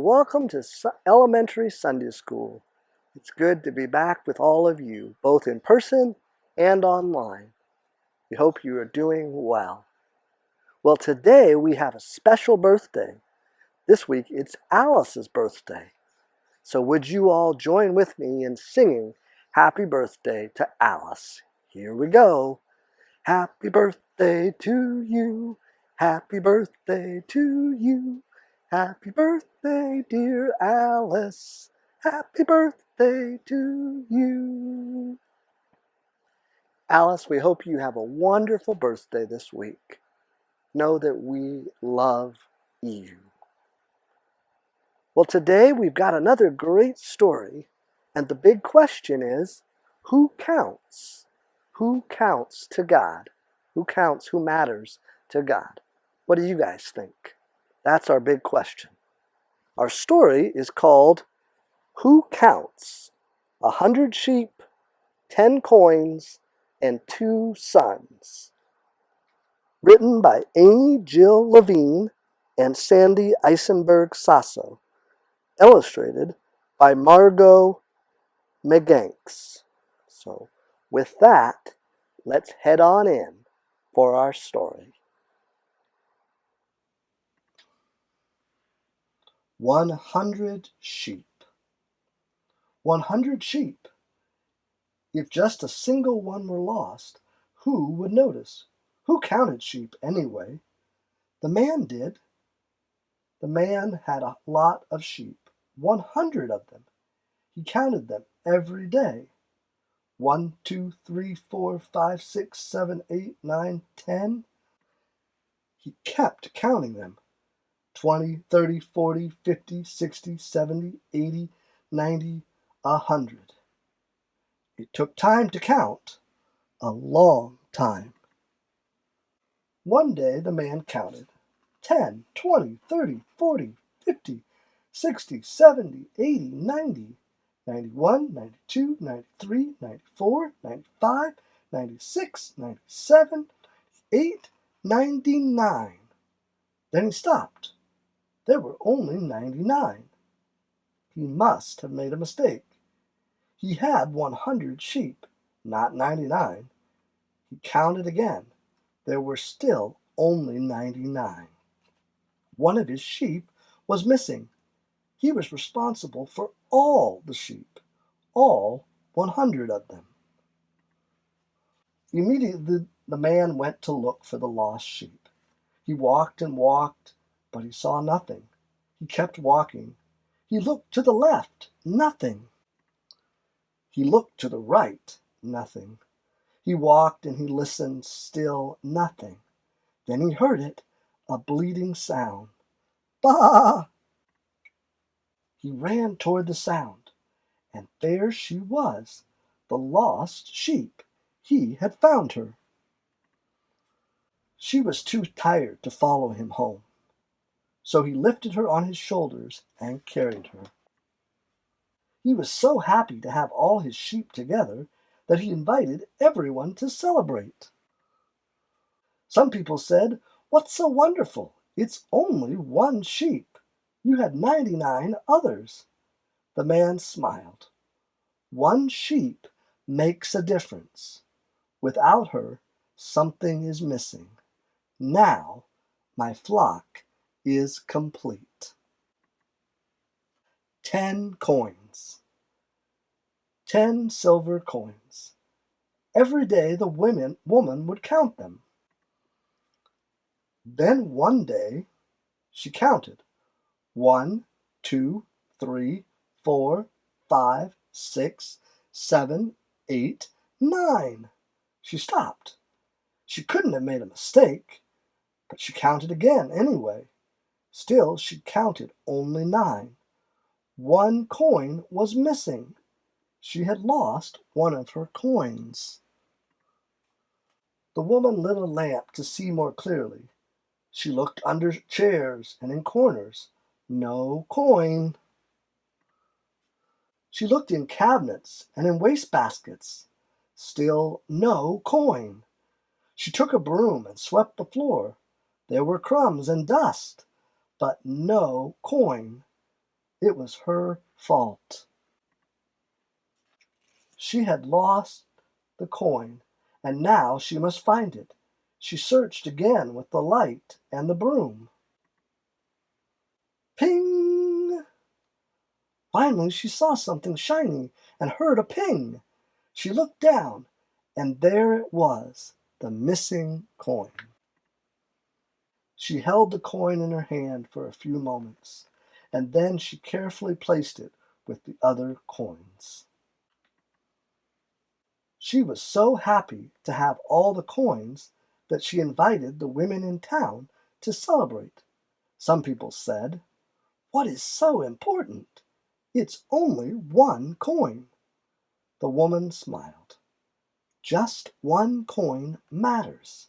welcome to Elementary Sunday School. It's good to be back with all of you, both in person and online. We hope you are doing well. Well, today we have a special birthday. This week it's Alice's birthday. So would you all join with me in singing Happy Birthday to Alice? Here we go. Happy birthday to you. Happy birthday to you. Happy birthday, dear Alice. Happy birthday to you. Alice, we hope you have a wonderful birthday this week. Know that we love you. Well, today we've got another great story, and the big question is, who counts? Who counts to God? Who counts, who matters to God? What do you guys think? That's our big question. Our story is called Who Counts? 100 Sheep, 10 Coins, and 2 Sons. Written by Amy Jill Levine and Sandy Eisenberg Sasso. Illustrated by Margot McGanks. So, with that, let's head on in for our story. 100 sheep. 100 sheep. If just a single one were lost, who would notice? Who counted sheep anyway? The man did. The man had a lot of sheep, 100 of them. He counted them every day. 1, 2, 3, 4, 5, 6, 7, 8, 9, 10. He kept counting them. 20, 30, 40, 50, 60, 70, 80, 90, 100. It took time to count, a long time. One day the man counted 10, 20, 30, 40, 50, 60, 70, 80, 90, 91, 92, 93, 94, 95, 96, 97, 98, 99. Then he stopped. There were only 99. He must have made a mistake. He had 100 sheep, not 99. He counted again. There were still only 99. One of his sheep was missing. He was responsible for all the sheep, all 100 of them. Immediately the man went to look for the lost sheep. He walked and walked, but he saw nothing. He kept walking. He looked to the left, nothing. He looked to the right, nothing. He walked and he listened, still nothing. Then he heard it, a bleating sound. Bah! He ran toward the sound, and there she was, the lost sheep. He had found her. She was too tired to follow him home, so he lifted her on his shoulders and carried her. He was so happy to have all his sheep together that he invited everyone to celebrate. Some people said, "What's so wonderful? It's only one sheep. You had 99 others." The man smiled. One sheep makes a difference. Without her, something is missing. Now, my flock is complete. 10 coins. 10 silver coins. Every day the woman would count them. Then one day she counted 1, 2, 3, 4, 5, 6, 7, 8, 9. She stopped. She couldn't have made a mistake, but she counted again anyway. Still, she counted only 9. One coin was missing. She had lost one of her coins. The woman lit a lamp to see more clearly. She looked under chairs and in corners. No coin. She looked in cabinets and in wastebaskets. Still no coin. She took a broom and swept the floor. There were crumbs and dust, but no coin. It was her fault. She had lost the coin, and now she must find it. She searched again with the light and the broom. Ping! Finally, she saw something shiny and heard a ping. She looked down, and there it was, the missing coin. She held the coin in her hand for a few moments, and then she carefully placed it with the other coins. She was so happy to have all the coins that she invited the women in town to celebrate. Some people said, "What is so important? It's only one coin." The woman smiled. Just one coin matters.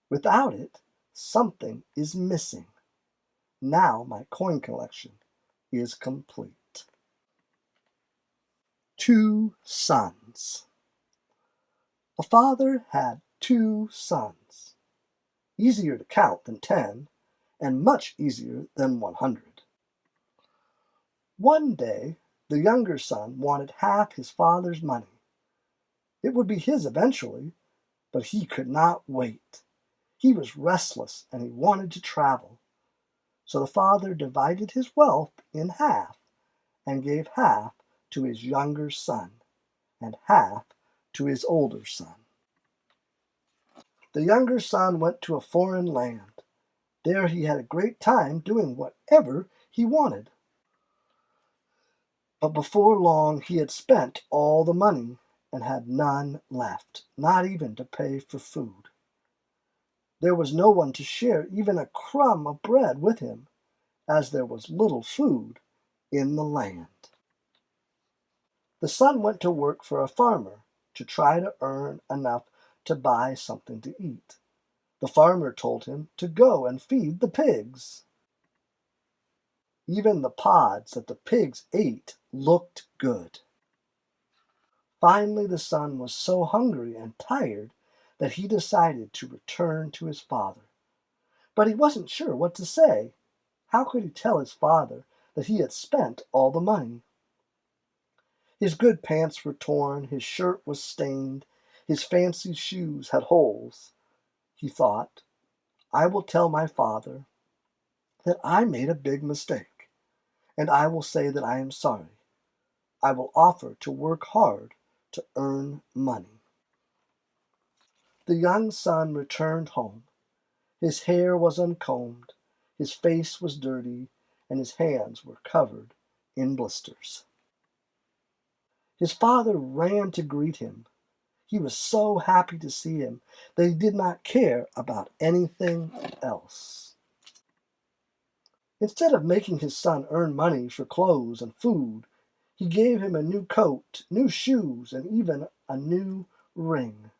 Without it, something is missing. Now my coin collection is complete. 2 sons. A father had 2 sons, easier to count than 10, and much easier than 100. One day, the younger son wanted half his father's money. It would be his eventually, but he could not wait. He was restless and he wanted to travel. So the father divided his wealth in half and gave half to his younger son and half to his older son. The younger son went to a foreign land. There he had a great time doing whatever he wanted. But before long he had spent all the money and had none left, not even to pay for food. There was no one to share even a crumb of bread with him, as there was little food in the land. The son went to work for a farmer to try to earn enough to buy something to eat. The farmer told him to go and feed the pigs. Even the pods that the pigs ate looked good. Finally, the son was so hungry and tired that he decided to return to his father. But he wasn't sure what to say. How could he tell his father that he had spent all the money? His good pants were torn, his shirt was stained, his fancy shoes had holes. He thought, "I will tell my father that I made a big mistake, and I will say that I am sorry. I will offer to work hard to earn money." The young son returned home. His hair was uncombed, his face was dirty, and his hands were covered in blisters. His father ran to greet him. He was so happy to see him that he did not care about anything else. Instead of making his son earn money for clothes and food, he gave him a new coat, new shoes, and even a new ring.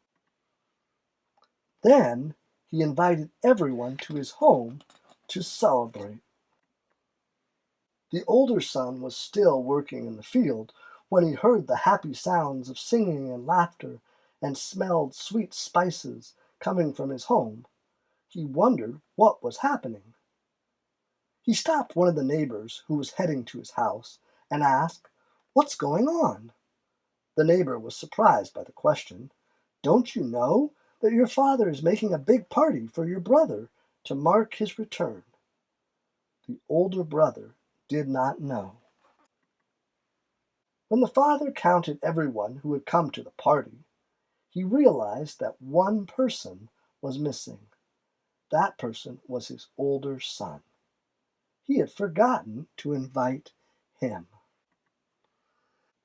Then he invited everyone to his home to celebrate. The older son was still working in the field when he heard the happy sounds of singing and laughter and smelled sweet spices coming from his home. He wondered what was happening. He stopped one of the neighbors who was heading to his house and asked, "What's going on?" The neighbor was surprised by the question. "Don't you know that your father is making a big party for your brother to mark his return?" The older brother did not know. When the father counted everyone who had come to the party, he realized that one person was missing. That person was his older son. He had forgotten to invite him.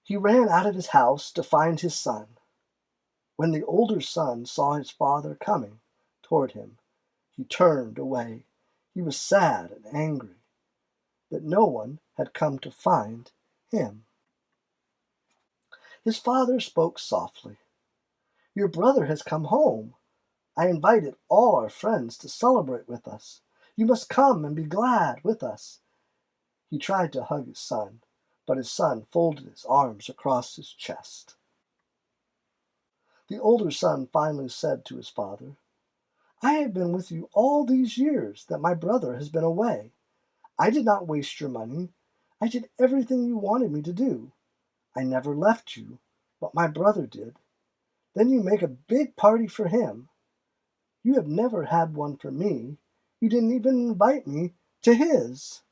He ran out of his house to find his son. When the older son saw his father coming toward him, he turned away. He was sad and angry that no one had come to find him. His father spoke softly. "Your brother has come home. I invited all our friends to celebrate with us. You must come and be glad with us." He tried to hug his son, but his son folded his arms across his chest. The older son finally said to his father, "I have been with you all these years that my brother has been away. I did not waste your money. I did everything you wanted me to do. I never left you, but my brother did. Then you make a big party for him. You have never had one for me. You didn't even invite me to his."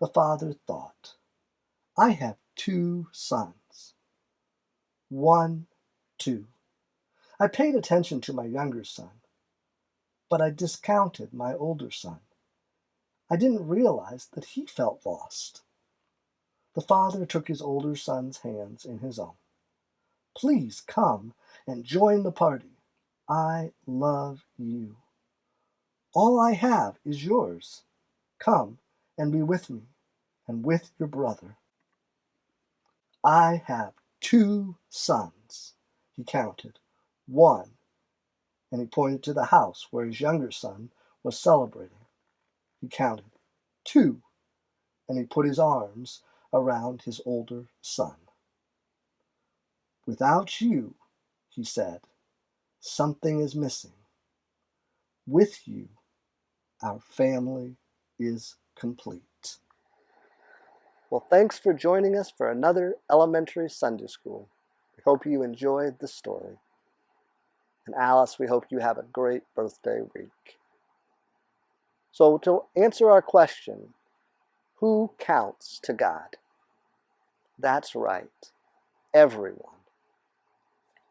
The father thought, "I have 2 sons. 1, 2. I paid attention to my younger son, but I discounted my older son. I didn't realize that he felt lost." The father took his older son's hands in his own. "Please come and join the party. I love you. All I have is yours. Come and be with me and with your brother." "I have 2 sons," he counted. 1, and he pointed to the house where his younger son was celebrating. He counted. 2, and he put his arms around his older son. "Without you," he said, "something is missing. With you, our family is complete." Well, thanks for joining us for another elementary Sunday school. We hope you enjoyed the story. And Alice, we hope you have a great birthday week. So to answer our question, who counts to God? That's right, everyone.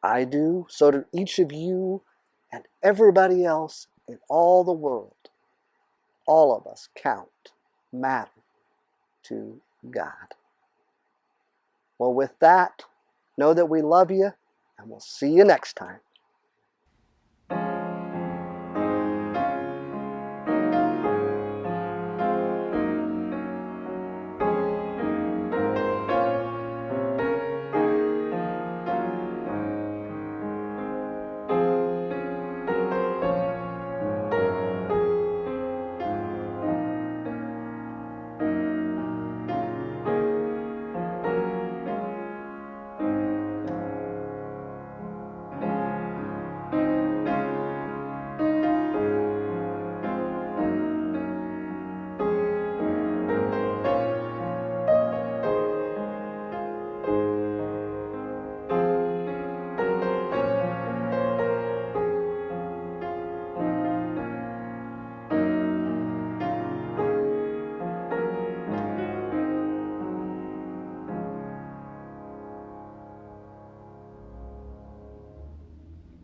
I do, so do each of you and everybody else in all the world. All of us count, matter to God. Well, with that, know that we love you, and we'll see you next time.